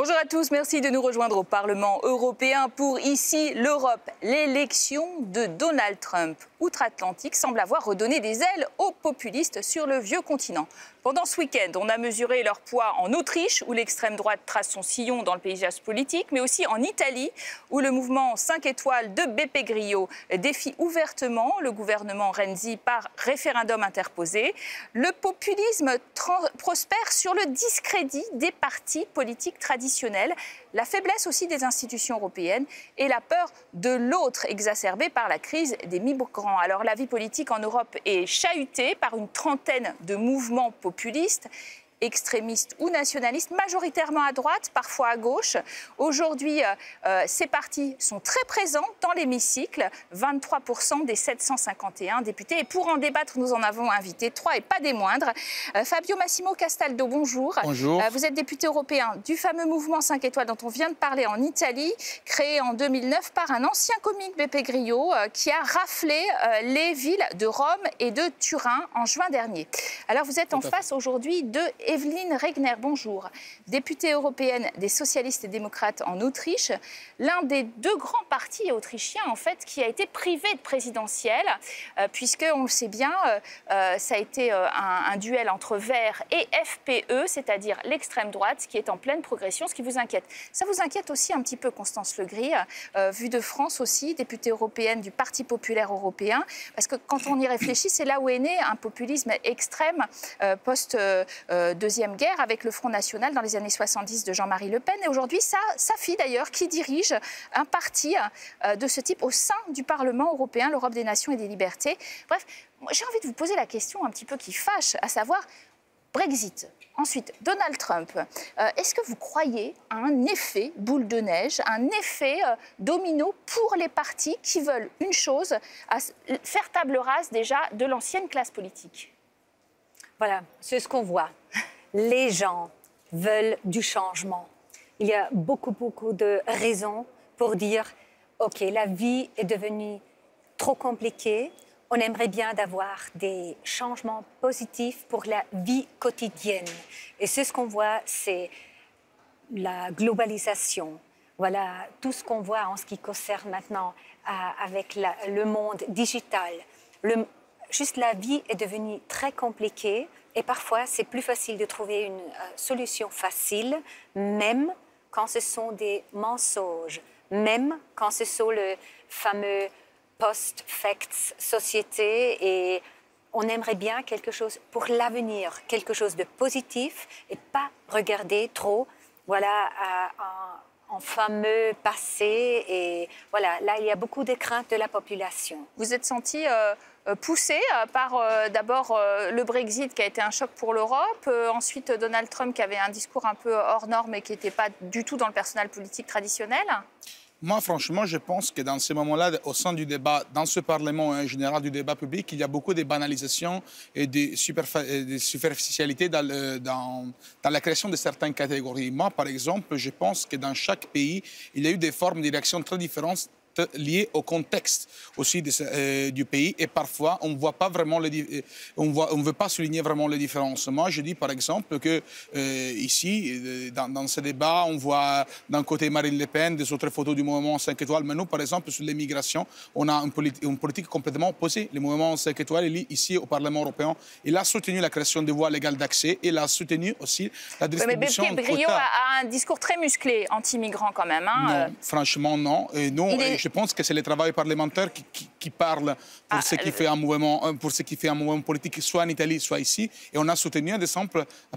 Bonjour à tous, merci de nous rejoindre au Parlement européen pour Ici l'Europe. L'élection de Donald Trump outre-Atlantique semble avoir redonné des ailes aux populistes sur le vieux continent. Pendant ce week-end, on a mesuré leur poids en Autriche, où l'extrême droite trace son sillon dans le paysage politique, mais aussi en Italie, où le mouvement 5 étoiles de Beppe Grillo défie ouvertement le gouvernement Renzi par référendum interposé. Le populisme prospère sur le discrédit des partis politiques traditionnels, la faiblesse aussi des institutions européennes et la peur de l'autre exacerbée par la crise des migrants. Alors la vie politique en Europe est chahutée par une trentaine de mouvements populistes, extrémistes ou nationalistes, majoritairement à droite, parfois à gauche. Aujourd'hui, ces partis sont très présents dans l'hémicycle, 23% des 751 députés. Et pour en débattre, nous en avons invité trois et pas des moindres. Fabio Massimo Castaldo, bonjour. Bonjour. Vous êtes député européen du fameux mouvement 5 étoiles dont on vient de parler en Italie, créé en 2009 par un ancien comique, Beppe Grillo, qui a raflé les villes de Rome et de Turin en juin dernier. Alors vous êtes en face aujourd'hui de Evelyn Regner, bonjour, députée européenne des socialistes et démocrates en Autriche, l'un des deux grands partis autrichiens en fait qui a été privé de présidentielle, puisque on le sait bien, ça a été un duel entre Verts et FPE, c'est-à-dire l'extrême droite, qui est en pleine progression. Ce qui vous inquiète, ça vous inquiète aussi un petit peu, Constance Legris, vue de France aussi, députée européenne du Parti populaire européen, parce que quand on y réfléchit, c'est là où est né un populisme extrême post-Deuxième Guerre avec le Front National dans les années 70 de Jean-Marie Le Pen. Et aujourd'hui, sa fille d'ailleurs, qui dirige un parti de ce type au sein du Parlement européen, l'Europe des nations et des libertés. Bref, j'ai envie de vous poser la question un petit peu qui fâche, à savoir Brexit. Ensuite, Donald Trump. Est-ce que vous croyez à un effet boule de neige, un effet domino pour les partis qui veulent une chose, à faire table rase déjà de l'ancienne classe politique ? Voilà, c'est ce qu'on voit. Les gens veulent du changement. Il y a beaucoup de raisons pour dire « Ok, la vie est devenue trop compliquée. On aimerait bien d'avoir des changements positifs pour la vie quotidienne. » Et c'est ce qu'on voit, c'est la globalisation. Voilà, tout ce qu'on voit en ce qui concerne maintenant avec le monde digital. Juste la vie est devenue très compliquée et parfois c'est plus facile de trouver une solution facile, même quand ce sont des mensonges, même quand ce sont le fameux post-facts société et on aimerait bien quelque chose pour l'avenir, quelque chose de positif et pas regarder trop voilà, en fameux passé. Et voilà, là, il y a beaucoup de craintes de la population. Vous êtes senti poussé par d'abord le Brexit qui a été un choc pour l'Europe, ensuite Donald Trump qui avait un discours un peu hors norme et qui n'était pas du tout dans le personnel politique traditionnel. Moi, franchement, je pense que dans ces moments-là, au sein du débat, dans ce Parlement en général du débat public, il y a beaucoup de banalisation et de superficialité dans la création de certaines catégories. Moi, par exemple, je pense que dans chaque pays, il y a eu des formes de réaction très différentes liées au contexte aussi du pays et parfois on voit pas vraiment on veut pas souligner vraiment les différences. Moi je dis par exemple que ici dans ce débat on voit d'un côté Marine Le Pen, des autres photos du mouvement 5 étoiles, mais nous par exemple sur l'immigration on a une politique complètement opposée. Le mouvement 5 étoiles ici au Parlement européen il a soutenu la création de voies légales d'accès et il a soutenu aussi la distribution de quotas. Mais Grillo a un discours très musclé anti-migrant quand même. Hein. Non, franchement non. Je pense que c'est le travail parlementaire qui parle pour ce qui fait un mouvement politique, soit en Italie, soit ici. Et on a soutenu,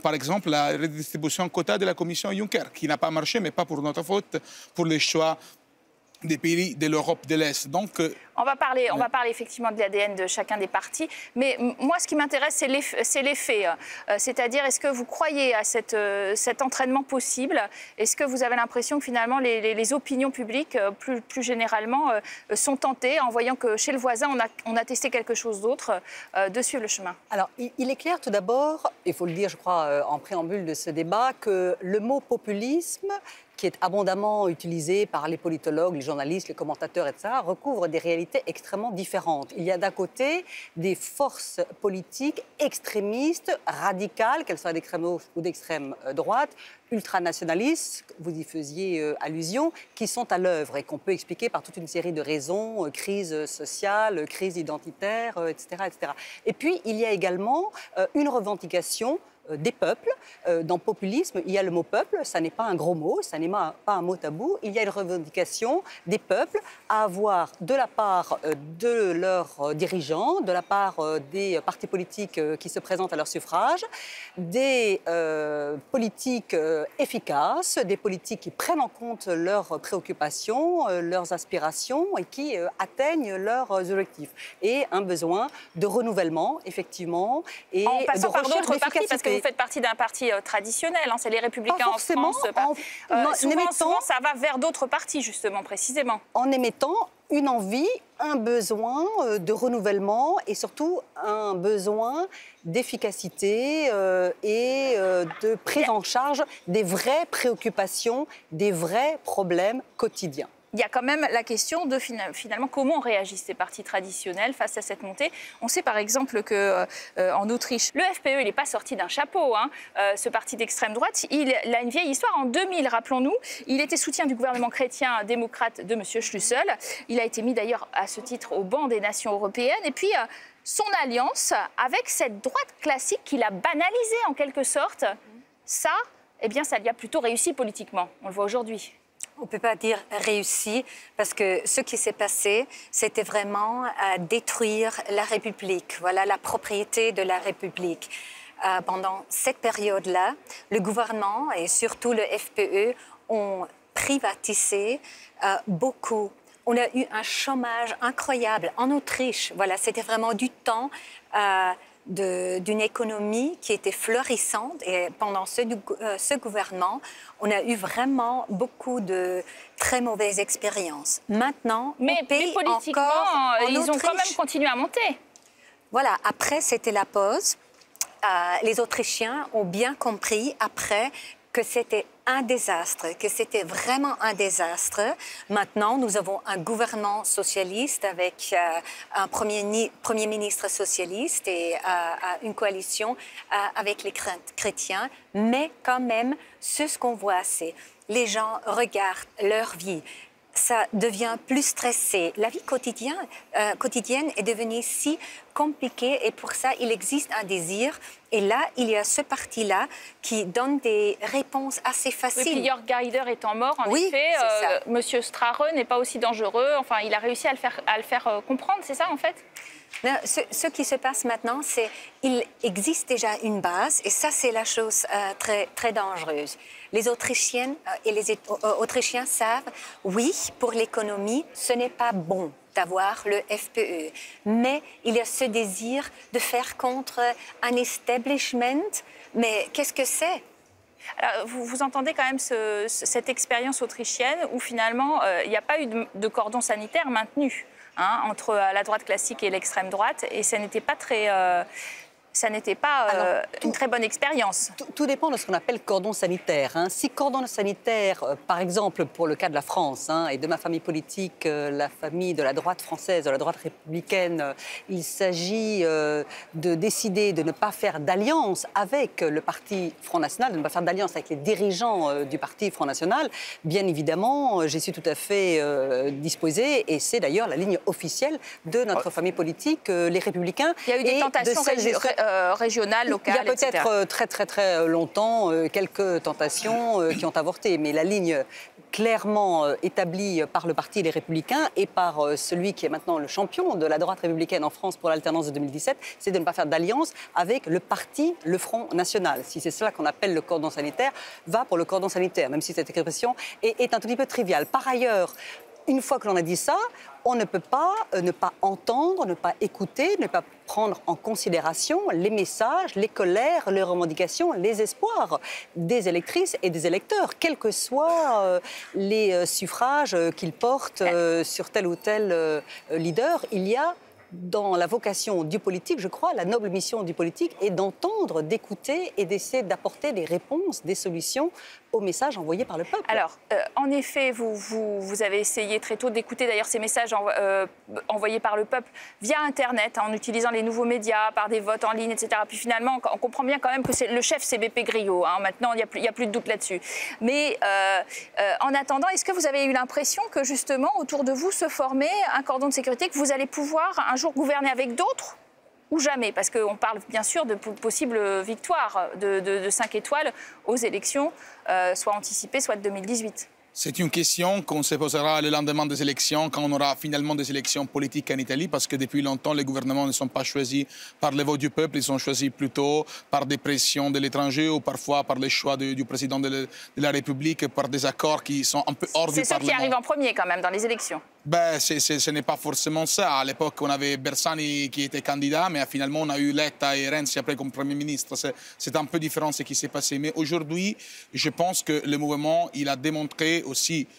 par exemple, la redistribution quota de la Commission Juncker, qui n'a pas marché, mais pas pour notre faute, pour les choix des pays de l'Europe de l'Est. Donc, on va parler effectivement de l'ADN de chacun des partis. Mais moi, ce qui m'intéresse, c'est les faits. C'est-à-dire, est-ce que vous croyez à cet entraînement possible? Est-ce que vous avez l'impression que finalement, les opinions publiques, plus généralement, sont tentées en voyant que chez le voisin, on a testé quelque chose d'autre, de suivre le chemin? Alors, il est clair tout d'abord, il faut le dire, je crois, en préambule de ce débat, que le mot populisme qui est abondamment utilisé par les politologues, les journalistes, les commentateurs, etc., recouvre des réalités extrêmement différentes. Il y a d'un côté des forces politiques extrémistes, radicales, qu'elles soient d'extrême gauche ou d'extrême droite, ultranationalistes, vous y faisiez allusion, qui sont à l'œuvre et qu'on peut expliquer par toute une série de raisons, crise sociale, crise identitaire, etc., etc. Et puis, il y a également une revendication des peuples. Dans populisme, il y a le mot peuple, ça n'est pas un gros mot, ça n'est pas un mot tabou. Il y a une revendication des peuples à avoir de la part de leurs dirigeants, de la part des partis politiques qui se présentent à leur suffrage, des politiques efficaces, des politiques qui prennent en compte leurs préoccupations, leurs aspirations et qui atteignent leurs objectifs. Et un besoin de renouvellement, effectivement, et en passant de par recherche d'autres partis, parce que d'efficacité. vous faites partie d'un parti traditionnel, hein, c'est les Républicains Pas forcément, en France. Souvent, ça va vers d'autres partis, justement, précisément. En émettant une envie, un besoin de renouvellement et surtout un besoin d'efficacité et de prise en charge des vraies préoccupations, des vrais problèmes quotidiens. Il y a quand même la question de finalement comment réagissent ces partis traditionnels face à cette montée. On sait par exemple qu'en Autriche, le FPE, il n'est pas sorti d'un chapeau. Hein. Ce parti d'extrême droite, il a une vieille histoire. En 2000, rappelons-nous, il était soutien du gouvernement chrétien démocrate de M. Schlussel. Il a été mis d'ailleurs à ce titre au banc des nations européennes. Et puis, son alliance avec cette droite classique qu'il a banalisée en quelque sorte, ça, eh bien, ça lui a plutôt réussi politiquement. On le voit aujourd'hui. On ne peut pas dire réussi, parce que ce qui s'est passé, c'était vraiment détruire la République, voilà, la propriété de la République. Pendant cette période-là, le gouvernement et surtout le FPE ont privatisé beaucoup. On a eu un chômage incroyable en Autriche. Voilà, c'était vraiment du temps d'une économie qui était florissante. Et pendant ce gouvernement, on a eu vraiment beaucoup de très mauvaises expériences. Maintenant, mais politiquement, ils ont quand même continué à monter. Voilà, après, c'était la pause. Les Autrichiens ont bien compris, après, que c'était un désastre, que c'était vraiment un désastre. Maintenant, nous avons un gouvernement socialiste avec un premier ministre socialiste et une coalition avec les chrétiens. Mais quand même, ce qu'on voit, c'est les gens regardent leur vie. Ça devient plus stressé. La vie quotidienne est devenue si compliquée et pour ça, il existe un désir. Et là, il y a ce parti-là qui donne des réponses assez faciles. Oui, puis Jörg Gaider étant mort, en oui, effet, Monsieur Strache n'est pas aussi dangereux. Enfin, il a réussi à le faire comprendre, c'est ça en fait? Ce qui se passe maintenant, c'est qu'il existe déjà une base, et ça, c'est la chose très, très dangereuse. Les Autrichiennes et les Autrichiens savent, oui, pour l'économie, ce n'est pas bon d'avoir le FPE. Mais il y a ce désir de faire contre un establishment. Mais qu'est-ce que c'est? Alors, vous entendez quand même cette expérience autrichienne où finalement, il n'y a pas eu de cordon sanitaire maintenu. Hein, entre la droite classique et l'extrême droite, et ça n'était pas une très bonne expérience. Tout dépend de ce qu'on appelle cordon sanitaire. Hein. Si cordon sanitaire, par exemple, pour le cas de la France et de ma famille politique, la famille de la droite française, de la droite républicaine, il s'agit de décider de ne pas faire d'alliance avec le parti Front National, de ne pas faire d'alliance avec les dirigeants du parti Front National, bien évidemment, j'y suis tout à fait disposée, et c'est d'ailleurs la ligne officielle de notre famille politique, les Républicains. Il y a eu des tentations régionales, locales, il y a peut-être très longtemps quelques tentations qui ont avorté, mais la ligne clairement établie par le parti Les Républicains et par celui qui est maintenant le champion de la droite républicaine en France pour l'alternance de 2017, c'est de ne pas faire d'alliance avec le parti, le Front National. Si c'est cela qu'on appelle le cordon sanitaire, va pour le cordon sanitaire, même si cette expression est un tout petit peu triviale. Par ailleurs, une fois que l'on a dit ça, on ne peut pas ne pas entendre, ne pas écouter, ne pas prendre en considération les messages, les colères, les revendications, les espoirs des électrices et des électeurs, quels que soient les suffrages qu'ils portent sur tel ou tel leader. Il y a dans la vocation du politique, je crois, la noble mission du politique est d'entendre, d'écouter et d'essayer d'apporter des réponses, des solutions aux messages envoyés par le peuple. Alors, en effet, vous avez essayé très tôt d'écouter d'ailleurs ces messages envoyés par le peuple via Internet, en utilisant les nouveaux médias, par des votes en ligne, etc. Puis finalement, on comprend bien quand même que le chef, c'est BP Grillo. Hein. Maintenant, il n'y a plus de doute là-dessus. Mais en attendant, est-ce que vous avez eu l'impression que justement, autour de vous, se formait un cordon de sécurité, que vous allez pouvoir un jour gouverner avec d'autres ou jamais? Parce qu'on parle bien sûr de possibles victoires de 5 étoiles aux élections, soit anticipées, soit de 2018. C'est une question qu'on se posera le lendemain des élections, quand on aura finalement des élections politiques en Italie, parce que depuis longtemps, les gouvernements ne sont pas choisis par le vote du peuple, ils sont choisis plutôt par des pressions de l'étranger ou parfois par les choix du président de la République, par des accords qui sont un peu hors du Parlement. C'est ceux qui arrivent en premier quand même dans les élections. Ben, ce n'est pas forcément ça. À l'époque, on avait Bersani qui était candidat, mais finalement, on a eu Letta et Renzi après comme Premier ministre. C'est un peu différent ce qui s'est passé. Mais aujourd'hui, je pense que le mouvement, il a démontré aussi,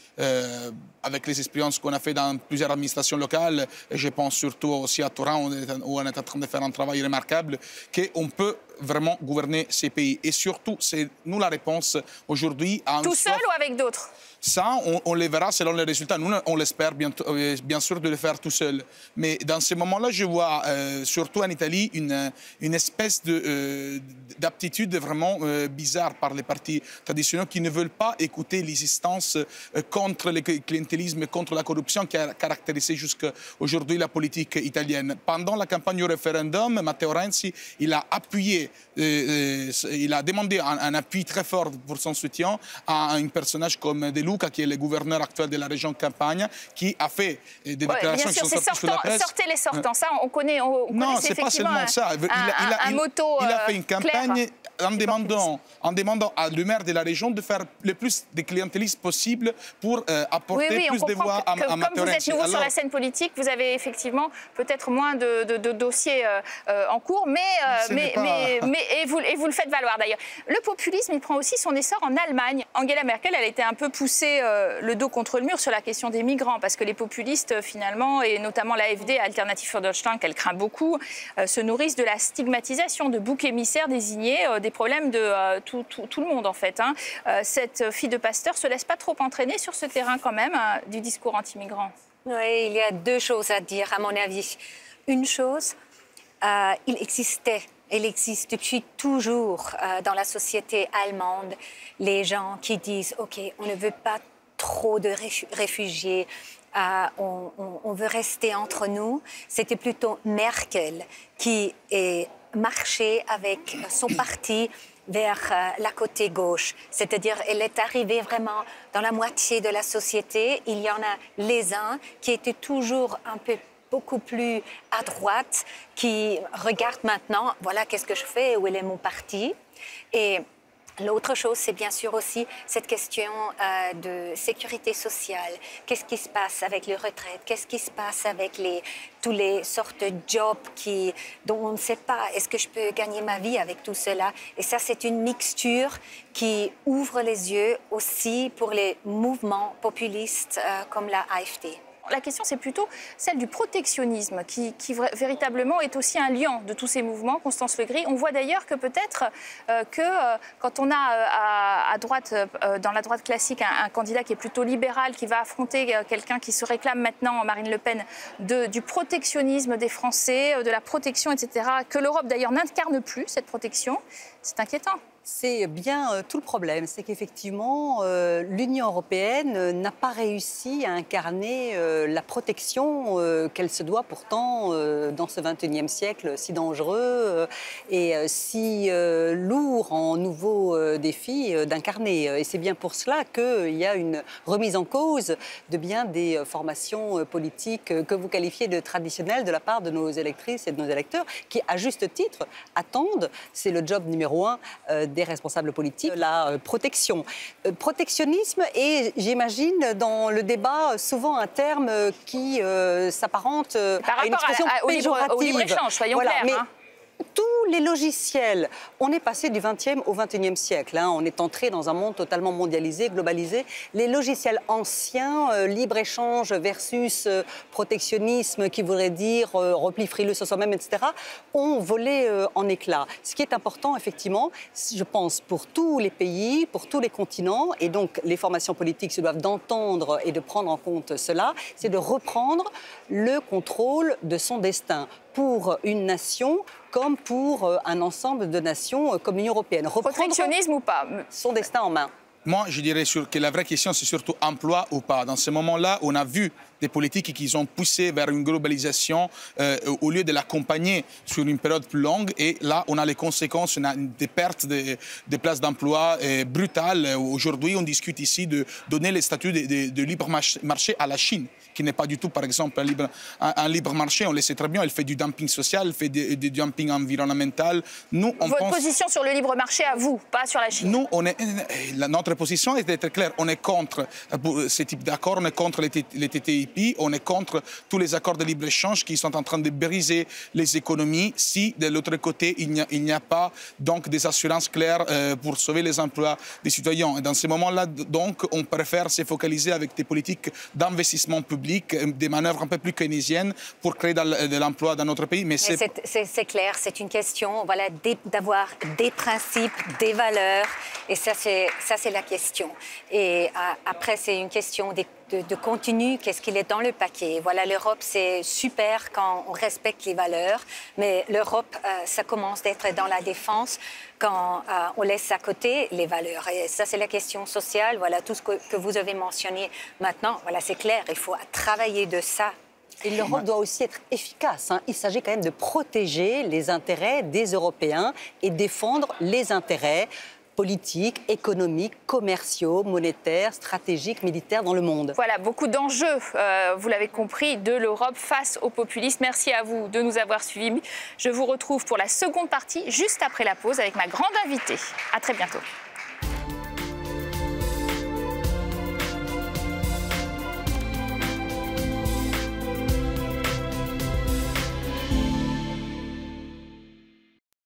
avec les expériences qu'on a fait dans plusieurs administrations locales, et je pense surtout aussi à Turin, où on est en train de faire un travail remarquable, qu'on peut vraiment gouverner ces pays. Et surtout, c'est nous la réponse aujourd'hui. Tout seul ou avec d'autres? Ça, on le verra selon les résultats. Nous, on l'espère bien sûr de le faire tout seul. Mais dans ces moments-là, je vois surtout en Italie une espèce d'aptitude vraiment bizarre par les partis traditionnels qui ne veulent pas écouter l'existence contre le clientélisme, contre la corruption qui a caractérisé jusqu'à aujourd'hui la politique italienne. Pendant la campagne au référendum, Matteo Renzi, il a appuyé, il a demandé un appui très fort pour son soutien à un personnage comme De Luca, qui est le gouverneur actuel de la région Campania, qui a fait des déclarations qui sont sorties sur la presse. Sortez les sortants, ça on connaît. Non, c'est pas seulement ça. Il a fait une campagne en demandant à le maire de la région de faire le plus de clientélisme possible pour apporter plus de voix à Matteo Renzi. Comme vous êtes nouveau sur la scène politique, vous avez effectivement peut-être moins de dossiers en cours, mais vous le faites valoir d'ailleurs. Le populisme, il prend aussi son essor en Allemagne. Angela Merkel, elle a été un peu poussée le dos contre le mur sur la question des migrants, parce que les populistes, finalement, et notamment l'AfD, Alternative für Deutschland, qu'elle craint beaucoup, se nourrissent de la stigmatisation de boucs émissaires désignés des problèmes de tout le monde, en fait. Hein. Cette fille de pasteur ne se laisse pas trop entraîner sur ce terrain, quand même, du discours anti-migrant. Oui, il y a deux choses à dire, à mon avis. Une chose, il existe depuis toujours dans la société allemande les gens qui disent « Ok, on ne veut pas trop de réfugiés, on veut rester entre nous ». C'était plutôt Merkel qui est marché avec son parti vers la côté gauche. C'est-à-dire, elle est arrivée vraiment dans la moitié de la société. Il y en a les uns qui étaient toujours un peu beaucoup plus à droite, qui regardent maintenant, voilà, qu'est-ce que je fais, où est mon parti. Et l'autre chose, c'est bien sûr aussi cette question de sécurité sociale. Qu'est-ce qui se passe avec les retraites? Qu'est-ce qui se passe avec tous les sortes de jobs dont on ne sait pas? Est-ce que je peux gagner ma vie avec tout cela? Et ça, c'est une mixture qui ouvre les yeux aussi pour les mouvements populistes comme la AfD. La question, c'est plutôt celle du protectionnisme, qui véritablement est aussi un liant de tous ces mouvements. Constance Legris, on voit d'ailleurs que peut-être quand on a à droite, dans la droite classique, un candidat qui est plutôt libéral, qui va affronter quelqu'un qui se réclame maintenant, Marine Le Pen, du protectionnisme des Français, de la protection, etc., que l'Europe d'ailleurs n'incarne plus, cette protection, c'est inquiétant. C'est bien tout le problème, c'est qu'effectivement, l'Union européenne n'a pas réussi à incarner la protection qu'elle se doit pourtant dans ce XXIe siècle si dangereux et si lourd en nouveaux défis d'incarner. Et c'est bien pour cela qu'il y a une remise en cause de bien des formations politiques que vous qualifiez de traditionnelles de la part de nos électrices et de nos électeurs qui, à juste titre, attendent, c'est le job numéro 1 des responsables politiques, la protection. Protectionnisme est, j'imagine, dans le débat, souvent un terme qui s'apparente à une expression péjorative. Au libre-échange, soyons clairs. Mais tous les logiciels. On est passé du 20e au 21e siècle. Hein. On est entré dans un monde totalement mondialisé, globalisé. Les logiciels anciens, libre-échange versus protectionnisme, qui voudrait dire repli frileux sur soi-même, etc., ont volé en éclats. Ce qui est important, effectivement, je pense, pour tous les pays, pour tous les continents, et donc les formations politiques se doivent d'entendre et de prendre en compte cela, c'est de reprendre le contrôle de son destin pour une nation comme pour un ensemble de nations comme l'Union européenne. Reprendre Protectionnisme ou pas? son destin en main. Moi, je dirais que la vraie question, c'est surtout emploi ou pas. Dans ce moment-là, on a vu des politiques qui ont poussé vers une globalisation au lieu de l'accompagner sur une période plus longue. Et là, on a les conséquences, on a des pertes de places d'emploi brutales. Aujourd'hui, on discute ici de donner le statut de libre marché à la Chine, qui n'est pas du tout, par exemple, un libre marché. On le sait très bien, elle fait du dumping social, elle fait du dumping environnemental. Nous, on Votre position sur le libre marché à vous, pas sur la Chine? Nous, notre position est très claire. On est contre ce type d'accord, on est contre les TTIP, on est contre tous les accords de libre-échange qui sont en train de briser les économies si, de l'autre côté, il n'y a pas donc des assurances claires pour sauver les emplois des citoyens. Et dans ces moments-là, donc, on préfère se focaliser avec des politiques d'investissement public, des manœuvres un peu plus keynésiennes pour créer de l'emploi dans notre pays. Mais c'est clair, c'est une question voilà, d'avoir des principes, des valeurs, et ça c'est la question. Et après, c'est une question de contenu, qu'est-ce qu'il est dans le paquet. Voilà, l'Europe, c'est super quand on respecte les valeurs, mais l'Europe, ça commence d'être dans la défense quand on laisse à côté les valeurs. Et ça, c'est la question sociale. Voilà, tout ce que vous avez mentionné maintenant, voilà, c'est clair, il faut travailler de ça. Et l'Europe doit aussi être efficace. Hein. Il s'agit quand même de protéger les intérêts des Européens et défendre les intérêts politiques, économiques, commerciaux, monétaires, stratégiques, militaires dans le monde. Voilà, beaucoup d'enjeux, vous l'avez compris, de l'Europe face aux populistes. Merci à vous de nous avoir suivis. Je vous retrouve pour la seconde partie, juste après la pause, avec ma grande invitée. À très bientôt.